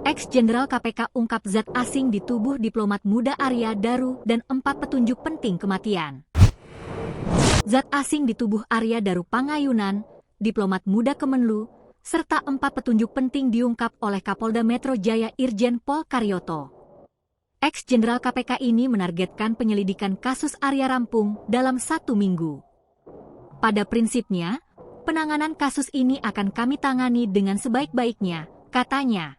Ex-Jenderal KPK ungkap zat asing di tubuh diplomat muda Arya Daru dan 4 petunjuk penting kematian. Zat asing di tubuh Arya Daru Pangayunan, diplomat muda Kemenlu, serta 4 petunjuk penting diungkap oleh Kapolda Metro Jaya Irjen Pol Karyoto. Ex-Jenderal KPK ini menargetkan penyelidikan kasus Arya rampung dalam 1 minggu. Pada prinsipnya, penanganan kasus ini akan kami tangani dengan sebaik-baiknya, katanya.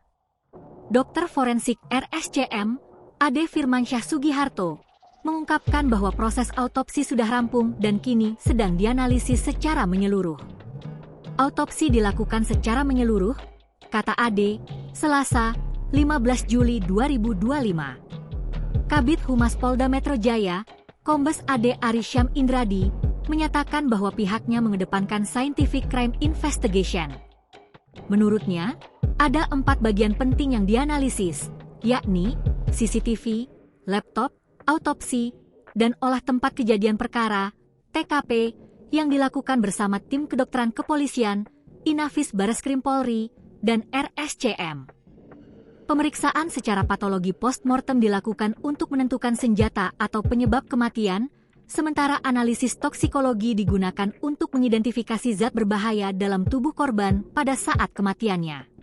Dokter forensik RSCM, Ade Firmansyah Sugiharto, mengungkapkan bahwa proses autopsi sudah rampung dan kini sedang dianalisis secara menyeluruh. Autopsi dilakukan secara menyeluruh, kata Ade, Selasa, 15 Juli 2025. Kabid Humas Polda Metro Jaya, Kombes Ade Arisyam Indradi, menyatakan bahwa pihaknya mengedepankan scientific crime investigation. Menurutnya, ada 4 bagian penting yang dianalisis, yakni CCTV, laptop, autopsi, dan olah tempat kejadian perkara, TKP, yang dilakukan bersama tim kedokteran kepolisian, Inafis Bareskrim Polri, dan RSCM. Pemeriksaan secara patologi postmortem dilakukan untuk menentukan senjata atau penyebab kematian, sementara analisis toksikologi digunakan untuk mengidentifikasi zat berbahaya dalam tubuh korban pada saat kematiannya.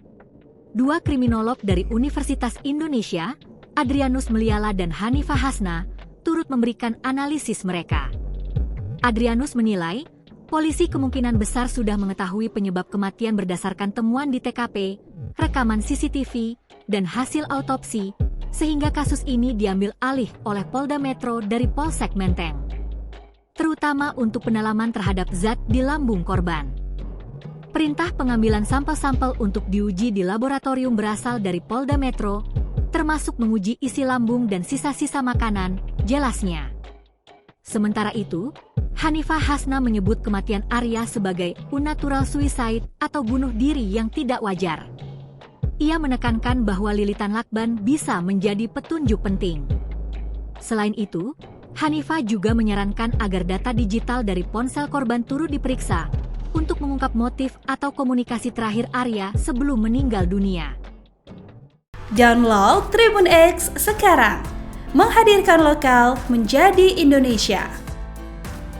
2 kriminolog dari Universitas Indonesia, Adrianus Meliala dan Hanifah Hasna, turut memberikan analisis mereka. Adrianus menilai, polisi kemungkinan besar sudah mengetahui penyebab kematian berdasarkan temuan di TKP, rekaman CCTV, dan hasil autopsi, sehingga kasus ini diambil alih oleh Polda Metro dari Polsek Menteng, terutama untuk pendalaman terhadap zat di lambung korban. Perintah pengambilan sampel-sampel untuk diuji di laboratorium berasal dari Polda Metro, termasuk menguji isi lambung dan sisa-sisa makanan, jelasnya. Sementara itu, Hanifah Hasna menyebut kematian Arya sebagai unnatural suicide atau bunuh diri yang tidak wajar. Ia menekankan bahwa lilitan lakban bisa menjadi petunjuk penting. Selain itu, Hanifah juga menyarankan agar data digital dari ponsel korban turut diperiksa untuk mengungkap motif atau komunikasi terakhir Arya sebelum meninggal dunia. Download Tribun X sekarang, menghadirkan lokal menjadi Indonesia.